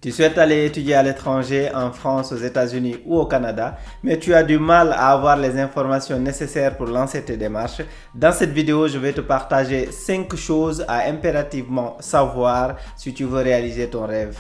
Tu souhaites aller étudier à l'étranger, en France, aux États-Unis ou au Canada, mais tu as du mal à avoir les informations nécessaires pour lancer tes démarches. Dans cette vidéo, je vais te partager 5 choses à impérativement savoir si tu veux réaliser ton rêve.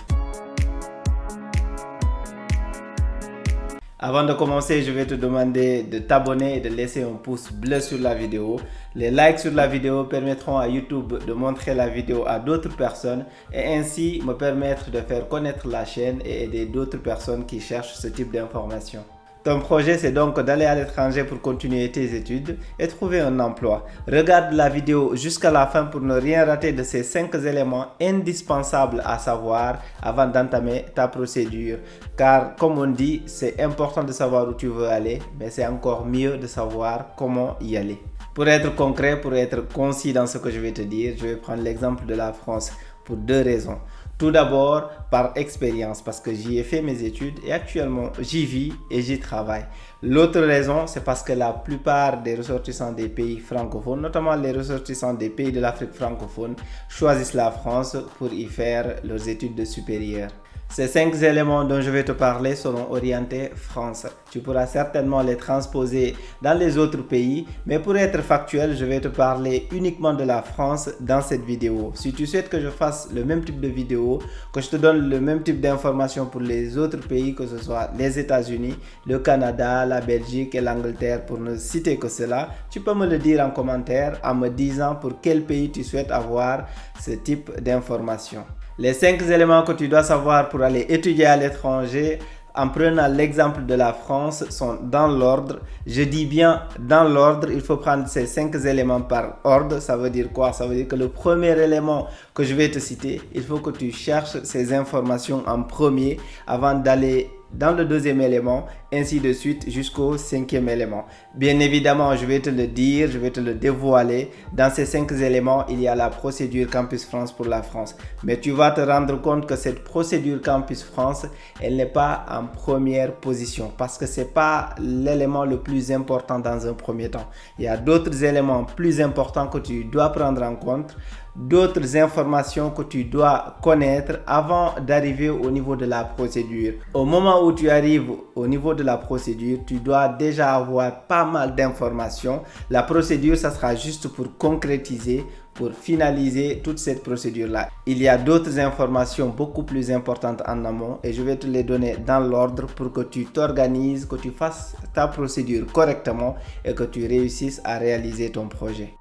Avant de commencer, je vais te demander de t'abonner et de laisser un pouce bleu sur la vidéo. Les likes sur la vidéo permettront à YouTube de montrer la vidéo à d'autres personnes et ainsi me permettre de faire connaître la chaîne et aider d'autres personnes qui cherchent ce type d'informations. Ton projet, c'est donc d'aller à l'étranger pour continuer tes études et trouver un emploi. Regarde la vidéo jusqu'à la fin pour ne rien rater de ces 5 éléments indispensables à savoir avant d'entamer ta procédure. Car comme on dit, c'est important de savoir où tu veux aller, mais c'est encore mieux de savoir comment y aller. Pour être concret, pour être concis dans ce que je vais te dire, je vais prendre l'exemple de la France pour 2 raisons. Tout d'abord, par expérience, parce que j'y ai fait mes études et actuellement j'y vis et j'y travaille. L'autre raison, c'est parce que la plupart des ressortissants des pays francophones, notamment les ressortissants des pays de l'Afrique francophone, choisissent la France pour y faire leurs études supérieures. Ces 5 éléments dont je vais te parler seront orientés France. Tu pourras certainement les transposer dans les autres pays, mais pour être factuel, je vais te parler uniquement de la France dans cette vidéo. Si tu souhaites que je fasse le même type de vidéo, que je te donne le même type d'informations pour les autres pays, que ce soit les États-Unis, le Canada, la Belgique et l'Angleterre, pour ne citer que cela, tu peux me le dire en commentaire en me disant pour quel pays tu souhaites avoir ce type d'informations. Les 5 éléments que tu dois savoir pour aller étudier à l'étranger, en prenant l'exemple de la France, sont dans l'ordre. Je dis bien dans l'ordre, il faut prendre ces 5 éléments par ordre. Ça veut dire quoi? Ça veut dire que le premier élément que je vais te citer, il faut que tu cherches ces informations en premier avant d'aller dans le deuxième élément, ainsi de suite jusqu'au 5e élément. Bien évidemment, je vais te le dire, je vais te le dévoiler. Dans ces 5 éléments, il y a la procédure Campus France pour la France. Mais tu vas te rendre compte que cette procédure Campus France, elle n'est pas en première position parce que ce n'est pas l'élément le plus important dans un premier temps. Il y a d'autres éléments plus importants que tu dois prendre en compte, d'autres informations que tu dois connaître avant d'arriver au niveau de la procédure. Au moment où tu arrives au niveau de la procédure, tu dois déjà avoir pas mal d'informations. La procédure, ça sera juste pour concrétiser, pour finaliser toute cette procédure-là. Il y a d'autres informations beaucoup plus importantes en amont et je vais te les donner dans l'ordre pour que tu t'organises, que tu fasses ta procédure correctement et que tu réussisses à réaliser ton projet.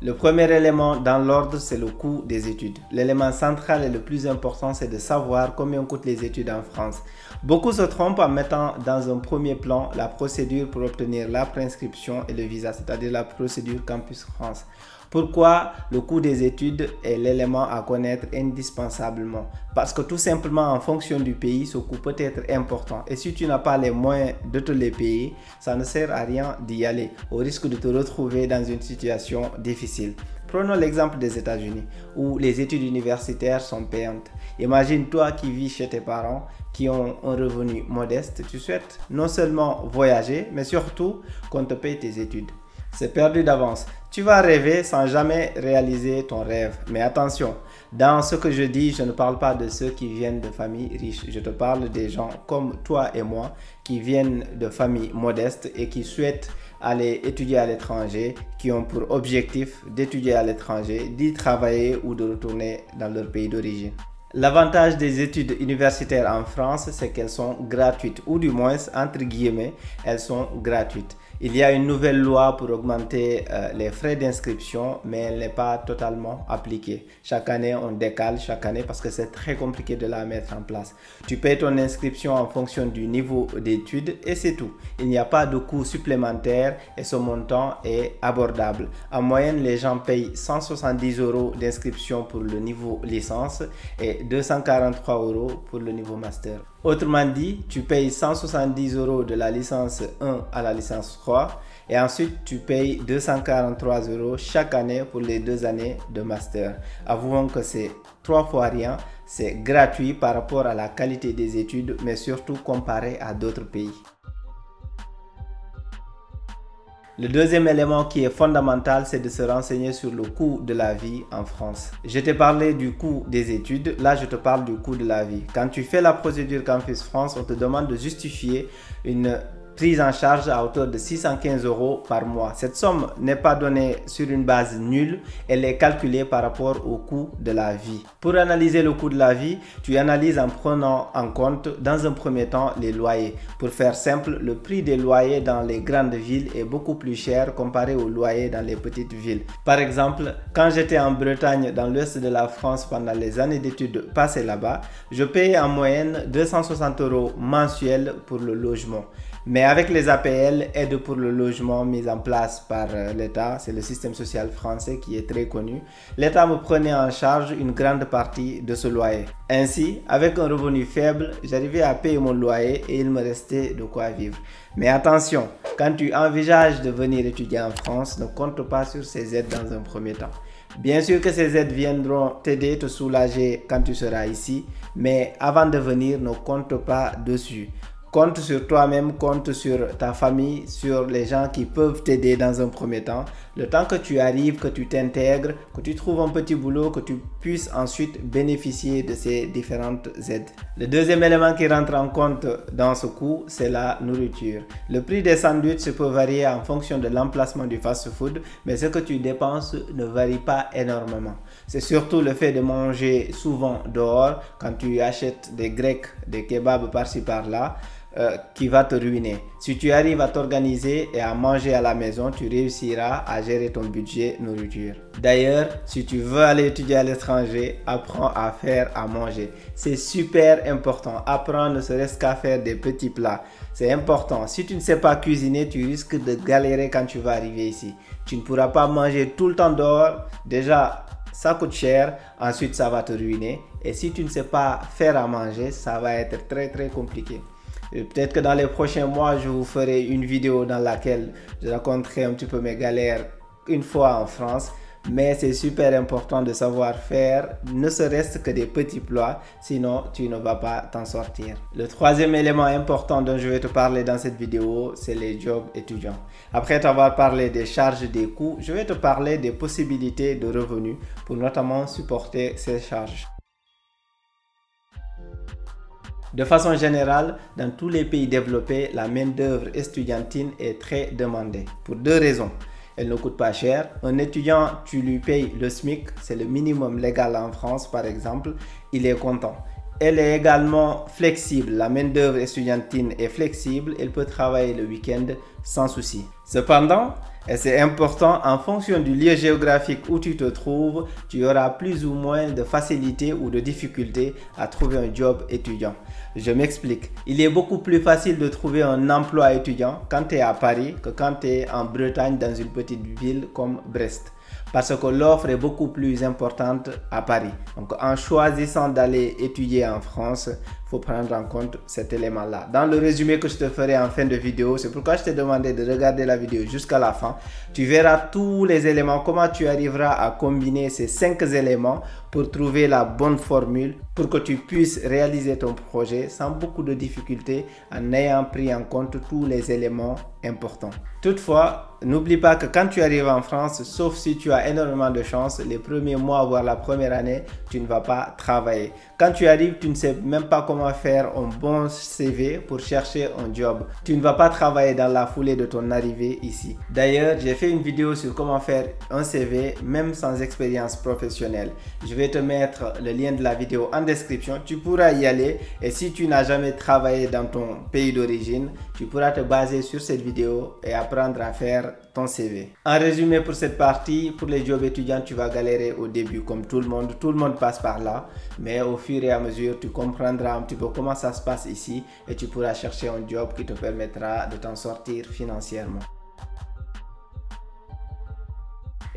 Le premier élément dans l'ordre, c'est le coût des études. L'élément central et le plus important, c'est de savoir combien coûtent les études en France. Beaucoup se trompent en mettant dans un premier plan la procédure pour obtenir la préinscription et le visa, c'est-à-dire la procédure Campus France. Pourquoi le coût des études est l'élément à connaître indispensablement? Parce que tout simplement en fonction du pays, ce coût peut être important. Et si tu n'as pas les moyens de te les payer, ça ne sert à rien d'y aller, au risque de te retrouver dans une situation difficile. Prenons l'exemple des États-Unis, où les études universitaires sont payantes. Imagine toi qui vis chez tes parents, qui ont un revenu modeste, tu souhaites non seulement voyager, mais surtout qu'on te paye tes études. C'est perdu d'avance. Tu vas rêver sans jamais réaliser ton rêve. Mais attention, dans ce que je dis, je ne parle pas de ceux qui viennent de familles riches. Je te parle des gens comme toi et moi qui viennent de familles modestes et qui souhaitent aller étudier à l'étranger, qui ont pour objectif d'étudier à l'étranger, d'y travailler ou de retourner dans leur pays d'origine. L'avantage des études universitaires en France, c'est qu'elles sont gratuites, ou du moins, entre guillemets, elles sont gratuites. Il y a une nouvelle loi pour augmenter les frais d'inscription, mais elle n'est pas totalement appliquée. Chaque année, on décale chaque année parce que c'est très compliqué de la mettre en place. Tu payes ton inscription en fonction du niveau d'études et c'est tout. Il n'y a pas de coût supplémentaire et ce montant est abordable. En moyenne, les gens payent 170 € d'inscription pour le niveau licence et 243 € pour le niveau master. Autrement dit, tu payes 170 € de la licence 1 à la licence 3 et ensuite tu payes 243 € chaque année pour les 2 années de master. Avouons que c'est 3 fois rien, c'est gratuit par rapport à la qualité des études, mais surtout comparé à d'autres pays. Le deuxième élément qui est fondamental, c'est de se renseigner sur le coût de la vie en France. Je t'ai parlé du coût des études, là je te parle du coût de la vie. Quand tu fais la procédure Campus France, on te demande de justifier une prise en charge à hauteur de 615 € par mois. Cette somme n'est pas donnée sur une base nulle, elle est calculée par rapport au coût de la vie. Pour analyser le coût de la vie, tu analyses en prenant en compte dans un premier temps les loyers. Pour faire simple, le prix des loyers dans les grandes villes est beaucoup plus cher comparé aux loyers dans les petites villes. Par exemple, quand j'étais en Bretagne dans l'ouest de la France pendant les années d'études passées là-bas, je payais en moyenne 260 € mensuels pour le logement. Mais avec les APL, aide pour le logement mise en place par l'État, c'est le système social français qui est très connu, l'État me prenait en charge une grande partie de ce loyer. Ainsi, avec un revenu faible, j'arrivais à payer mon loyer et il me restait de quoi vivre. Mais attention, quand tu envisages de venir étudier en France, ne compte pas sur ces aides dans un premier temps. Bien sûr que ces aides viendront t'aider, te soulager quand tu seras ici, mais avant de venir, ne compte pas dessus. Compte sur toi-même, compte sur ta famille, sur les gens qui peuvent t'aider dans un premier temps. Le temps que tu arrives, que tu t'intègres, que tu trouves un petit boulot, que tu puisses ensuite bénéficier de ces différentes aides. Le deuxième élément qui rentre en compte dans ce coût, c'est la nourriture. Le prix des sandwichs peut varier en fonction de l'emplacement du fast-food, mais ce que tu dépenses ne varie pas énormément. C'est surtout le fait de manger souvent dehors, quand tu achètes des grecs, des kebabs par-ci par-là, qui va te ruiner. Si tu arrives à t'organiser et à manger à la maison, tu réussiras à gérer ton budget nourriture. D'ailleurs, si tu veux aller étudier à l'étranger, apprends à faire à manger. C'est super important. Apprends ne serait-ce qu'à faire des petits plats. C'est important. Si tu ne sais pas cuisiner, tu risques de galérer quand tu vas arriver ici. Tu ne pourras pas manger tout le temps dehors. Déjà, ça coûte cher. Ensuite, ça va te ruiner. Et si tu ne sais pas faire à manger, ça va être très compliqué. Peut-être que dans les prochains mois, je vous ferai une vidéo dans laquelle je raconterai un petit peu mes galères une fois en France. Mais c'est super important de savoir faire, ne serait-ce que des petits plats, sinon tu ne vas pas t'en sortir. Le troisième élément important dont je vais te parler dans cette vidéo, c'est les jobs étudiants. Après t'avoir parlé des charges, des coûts, je vais te parler des possibilités de revenus pour notamment supporter ces charges. De façon générale, dans tous les pays développés, la main-d'œuvre estudiantine est très demandée pour deux raisons. Elle ne coûte pas cher. Un étudiant, tu lui payes le SMIC, c'est le minimum légal en France par exemple, il est content. Elle est également flexible. La main-d'œuvre estudiantine est flexible, elle peut travailler le week-end sans souci. Cependant, et c'est important, en fonction du lieu géographique où tu te trouves, tu auras plus ou moins de facilité ou de difficulté à trouver un job étudiant. Je m'explique. Il est beaucoup plus facile de trouver un emploi étudiant quand tu es à Paris que quand tu es en Bretagne dans une petite ville comme Brest. Parce que l'offre est beaucoup plus importante à Paris. Donc en choisissant d'aller étudier en France, il faut prendre en compte cet élément-là. Dans le résumé que je te ferai en fin de vidéo, c'est pourquoi je t'ai demandé de regarder la vidéo jusqu'à la fin. Tu verras tous les éléments, comment tu arriveras à combiner ces 5 éléments pour trouver la bonne formule pour que tu puisses réaliser ton projet sans beaucoup de difficultés en ayant pris en compte tous les éléments importants. Toutefois, n'oublie pas que quand tu arrives en France, sauf si tu as énormément de chance, les premiers mois voire la première année, tu ne vas pas travailler. Quand tu arrives, tu ne sais même pas comment faire un bon CV pour chercher un job. Tu ne vas pas travailler dans la foulée de ton arrivée ici. D'ailleurs, j'ai fait une vidéo sur comment faire un CV même sans expérience professionnelle. Je vais te mettre le lien de la vidéo en description. Tu pourras y aller et si tu n'as jamais travaillé dans ton pays d'origine, tu pourras te baser sur cette vidéo et apprendre à faire ton CV. En résumé pour cette partie, pour les jobs étudiants, tu vas galérer au début comme tout le monde passe par là, mais au fur et à mesure, tu comprendras un petit peu comment ça se passe ici et tu pourras chercher un job qui te permettra de t'en sortir financièrement.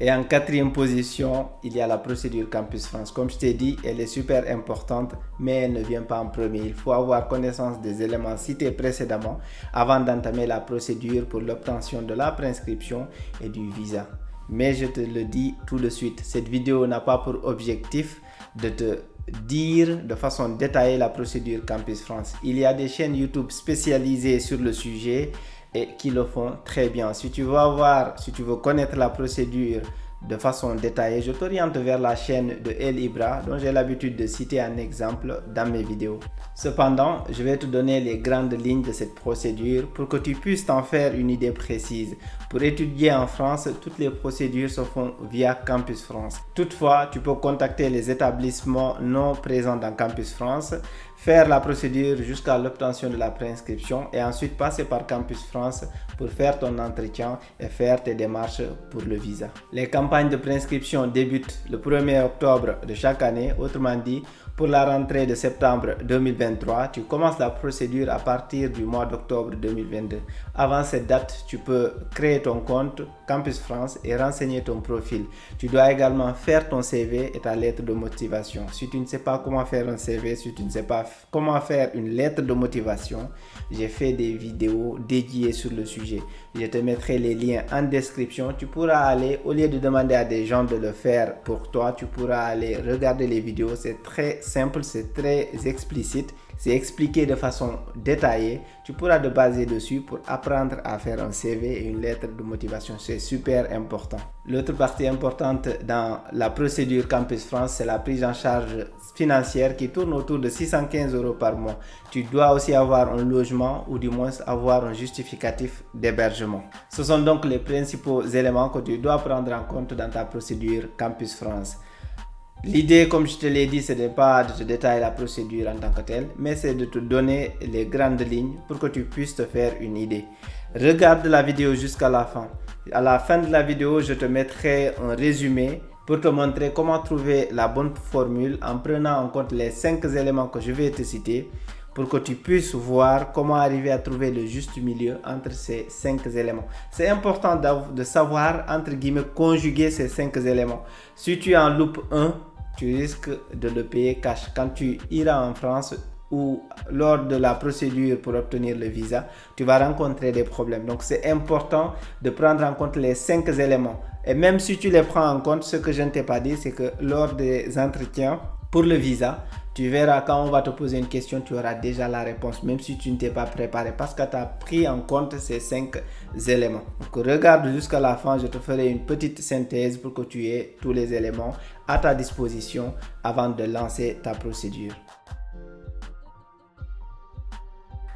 Et en quatrième position, il y a la procédure Campus France. Comme je t'ai dit, elle est super importante, mais elle ne vient pas en premier. Il faut avoir connaissance des éléments cités précédemment avant d'entamer la procédure pour l'obtention de la préinscription et du visa. Mais je te le dis tout de suite, cette vidéo n'a pas pour objectif de te dire de façon détaillée la procédure Campus France. Il y a des chaînes YouTube spécialisées sur le sujet et qui le font très bien. Si tu veux connaître la procédure de façon détaillée, je t'oriente vers la chaîne de El Ibra dont j'ai l'habitude de citer un exemple dans mes vidéos. Cependant, je vais te donner les grandes lignes de cette procédure pour que tu puisses t'en faire une idée précise. Pour étudier en France, toutes les procédures se font via Campus France. Toutefois, tu peux contacter les établissements non présents dans Campus France, faire la procédure jusqu'à l'obtention de la préinscription et ensuite passer par Campus France pour faire ton entretien et faire tes démarches pour le visa. Les campagnes de préinscription débutent le 1er octobre de chaque année, autrement dit, pour la rentrée de septembre 2023, tu commences la procédure à partir du mois d'octobre 2022. Avant cette date, tu peux créer ton compte Campus France et renseigner ton profil. Tu dois également faire ton CV et ta lettre de motivation. Si tu ne sais pas comment faire un CV, si tu ne sais pas comment faire une lettre de motivation, j'ai fait des vidéos dédiées sur le sujet. Je te mettrai les liens en description. Tu pourras aller, au lieu de demander à des gens de le faire pour toi, tu pourras aller regarder les vidéos. C'est très simple, c'est très explicite, c'est expliqué de façon détaillée. Tu pourras te baser dessus pour apprendre à faire un CV et une lettre de motivation. C'est super important. L'autre partie importante dans la procédure Campus France, c'est la prise en charge financière qui tourne autour de 615 € par mois. Tu dois aussi avoir un logement ou du moins avoir un justificatif d'hébergement. Ce sont donc les principaux éléments que tu dois prendre en compte dans ta procédure Campus France. L'idée, comme je te l'ai dit, ce n'est pas de te détailler la procédure en tant que telle, mais c'est de te donner les grandes lignes pour que tu puisses te faire une idée. Regarde la vidéo jusqu'à la fin. À la fin de la vidéo, je te mettrai un résumé pour te montrer comment trouver la bonne formule en prenant en compte les 5 éléments que je vais te citer pour que tu puisses voir comment arriver à trouver le juste milieu entre ces 5 éléments. C'est important de savoir, entre guillemets, conjuguer ces 5 éléments. Si tu en loupes un, tu risques de le payer cash. Quand tu iras en France ou lors de la procédure pour obtenir le visa, tu vas rencontrer des problèmes. Donc c'est important de prendre en compte les 5 éléments. Et même si tu les prends en compte, ce que je ne t'ai pas dit, c'est que lors des entretiens pour le visa, tu verras quand on va te poser une question, tu auras déjà la réponse, même si tu ne t'es pas préparé, parce que tu as pris en compte ces 5 éléments. Donc regarde jusqu'à la fin, je te ferai une petite synthèse pour que tu aies tous les éléments à ta disposition avant de lancer ta procédure.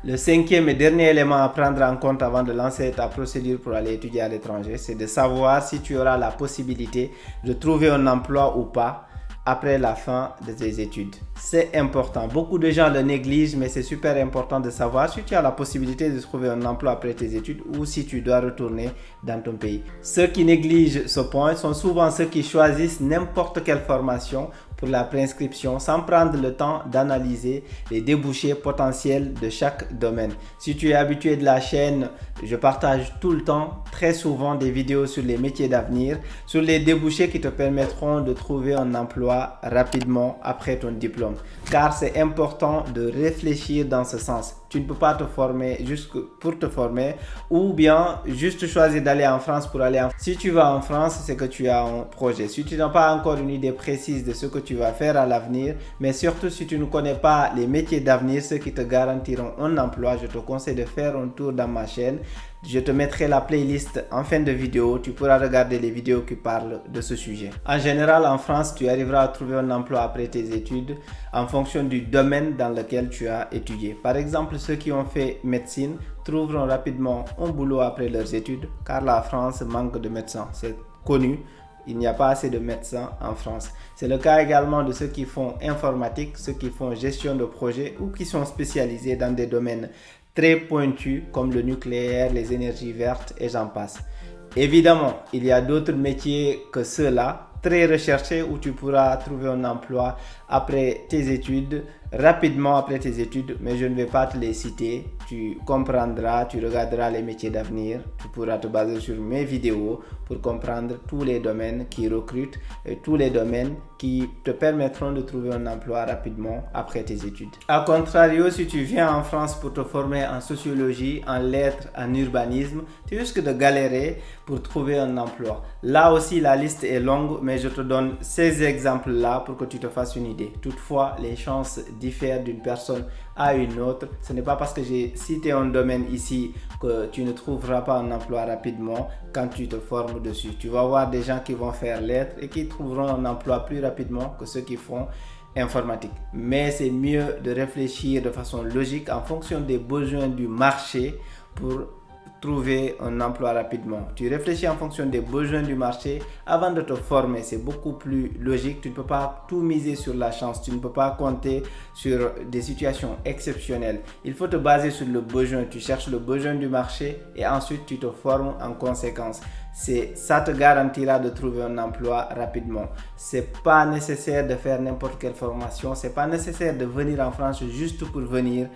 Le 5e et dernier élément à prendre en compte avant de lancer ta procédure pour aller étudier à l'étranger, c'est de savoir si tu auras la possibilité de trouver un emploi ou pas après la fin de tes études. C'est important. Beaucoup de gens le négligent, mais c'est super important de savoir si tu as la possibilité de trouver un emploi après tes études ou si tu dois retourner dans ton pays. Ceux qui négligent ce point sont souvent ceux qui choisissent n'importe quelle formation pour la préinscription sans prendre le temps d'analyser les débouchés potentiels de chaque domaine. Si tu es habitué de la chaîne, je partage tout le temps, très souvent, des vidéos sur les métiers d'avenir, sur les débouchés qui te permettront de trouver un emploi rapidement après ton diplôme. Car c'est important de réfléchir dans ce sens. Tu ne peux pas te former juste pour te former ou bien juste choisir d'aller en France pour aller en France. Si tu vas en France, c'est que tu as un projet. Si tu n'as pas encore une idée précise de ce que tu vas faire à l'avenir, mais surtout si tu ne connais pas les métiers d'avenir, ceux qui te garantiront un emploi, je te conseille de faire un tour dans ma chaîne. Je te mettrai la playlist en fin de vidéo. Tu pourras regarder les vidéos qui parlent de ce sujet. En général, en France, tu arriveras à trouver un emploi après tes études en fonction du domaine dans lequel tu as étudié. Par exemple, ceux qui ont fait médecine trouveront rapidement un boulot après leurs études car la France manque de médecins. C'est connu. Il n'y a pas assez de médecins en France. C'est le cas également de ceux qui font informatique, ceux qui font gestion de projet ou qui sont spécialisés dans des domaines très pointus comme le nucléaire, les énergies vertes et j'en passe. Évidemment, il y a d'autres métiers que ceux-là, très recherchés, où tu pourras trouver un emploi après tes études, rapidement après tes études, mais je ne vais pas te les citer. Tu comprendras, tu regarderas les métiers d'avenir, tu pourras te baser sur mes vidéos pour comprendre tous les domaines qui recrutent et tous les domaines qui te permettront de trouver un emploi rapidement après tes études. A contrario, si tu viens en France pour te former en sociologie, en lettres, en urbanisme, tu risques de galérer pour trouver un emploi. Là aussi, la liste est longue, mais je te donne ces exemples-là pour que tu te fasses une idée. Toutefois, les chances diffère d'une personne à une autre. Ce n'est pas parce que j'ai cité un domaine ici que tu ne trouveras pas un emploi rapidement quand tu te formes dessus. Tu vas voir des gens qui vont faire lettres et qui trouveront un emploi plus rapidement que ceux qui font informatique. Mais c'est mieux de réfléchir de façon logique en fonction des besoins du marché pour trouver un emploi rapidement. Tu réfléchis en fonction des besoins du marché avant de te former. C'est beaucoup plus logique. Tu ne peux pas tout miser sur la chance. Tu ne peux pas compter sur des situations exceptionnelles. Il faut te baser sur le besoin. Tu cherches le besoin du marché et ensuite tu te formes en conséquence. Ça te garantira de trouver un emploi rapidement. C'est pas nécessaire de faire n'importe quelle formation. C'est pas nécessaire de venir en France juste pour venir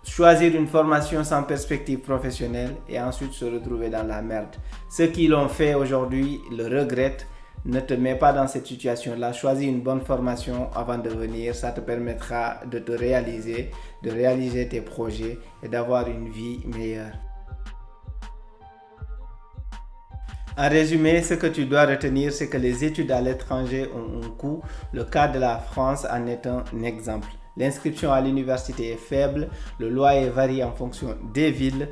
choisir une formation sans perspective professionnelle et ensuite se retrouver dans la merde. Ceux qui l'ont fait aujourd'hui le regrettent. Ne te mets pas dans cette situation-là. Choisis une bonne formation avant de venir. Ça te permettra de te réaliser, de réaliser tes projets et d'avoir une vie meilleure. En résumé, ce que tu dois retenir, c'est que les études à l'étranger ont un coût. Le cas de la France en est un exemple. L'inscription à l'université est faible, le loyer varie en fonction des villes.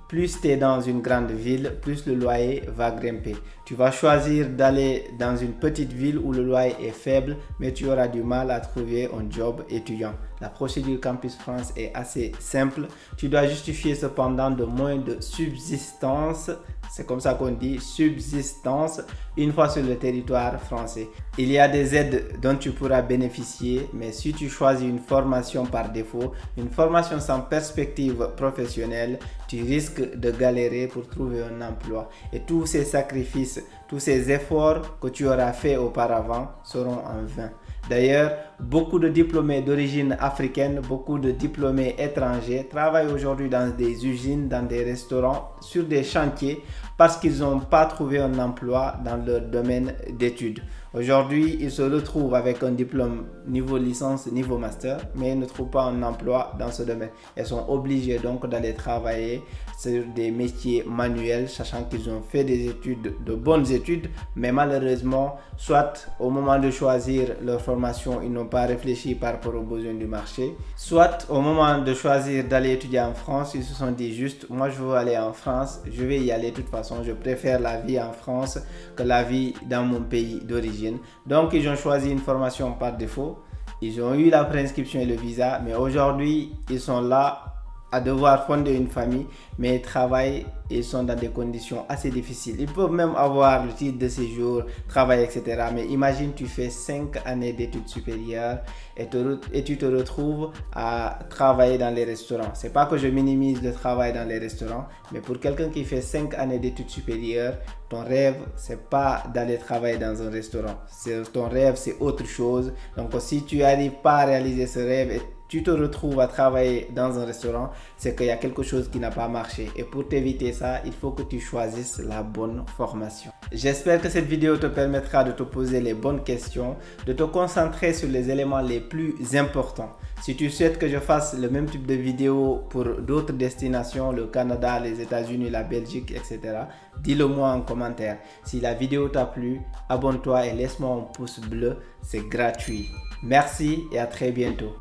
Plus tu es dans une grande ville, plus le loyer va grimper. Tu vas choisir d'aller dans une petite ville où le loyer est faible, mais tu auras du mal à trouver un job étudiant. La procédure Campus France est assez simple. Tu dois justifier cependant de moyens de subsistance. C'est comme ça qu'on dit, subsistance, une fois sur le territoire français. Il y a des aides dont tu pourras bénéficier, mais si tu choisis une formation par défaut, une formation sans perspective professionnelle, tu risques de galérer pour trouver un emploi. Et tous ces sacrifices, tous ces efforts que tu auras fait auparavant seront en vain. D'ailleurs, beaucoup de diplômés d'origine africaine, beaucoup de diplômés étrangers travaillent aujourd'hui dans des usines, dans des restaurants, sur des chantiers parce qu'ils n'ont pas trouvé un emploi dans leur domaine d'études. Aujourd'hui, ils se retrouvent avec un diplôme niveau licence, niveau master, mais ils ne trouvent pas un emploi dans ce domaine. Ils sont obligés donc d'aller travailler sur des métiers manuels, sachant qu'ils ont fait des études, de bonnes études, mais malheureusement, soit au moment de choisir leur formation, ils n'ont pas réfléchi par rapport aux besoins du marché, soit au moment de choisir d'aller étudier en France, ils se sont dit juste, moi je veux aller en France, je vais y aller de toute façon, je préfère la vie en France que la vie dans mon pays d'origine. Donc ils ont choisi une formation par défaut, ils ont eu la préinscription et le visa, mais aujourd'hui ils sont là à devoir fonder une famille, mais ils travaillent et ils sont dans des conditions assez difficiles. Ils peuvent même avoir le titre de séjour, travail, etc. Mais imagine, tu fais 5 années d'études supérieures et tu te retrouves à travailler dans les restaurants. C'est pas que je minimise le travail dans les restaurants, mais pour quelqu'un qui fait 5 années d'études supérieures, ton rêve, c'est pas d'aller travailler dans un restaurant. Ton rêve, c'est autre chose. Donc si tu n'arrives pas à réaliser ce rêve et tu te retrouves à travailler dans un restaurant, c'est qu'il y a quelque chose qui n'a pas marché. Et pour t'éviter ça, il faut que tu choisisses la bonne formation. J'espère que cette vidéo te permettra de te poser les bonnes questions, de te concentrer sur les éléments les plus importants. Si tu souhaites que je fasse le même type de vidéo pour d'autres destinations, le Canada, les États-Unis, la Belgique, etc., dis-le moi en commentaire. Si la vidéo t'a plu, abonne-toi et laisse-moi un pouce bleu, c'est gratuit. Merci et à très bientôt.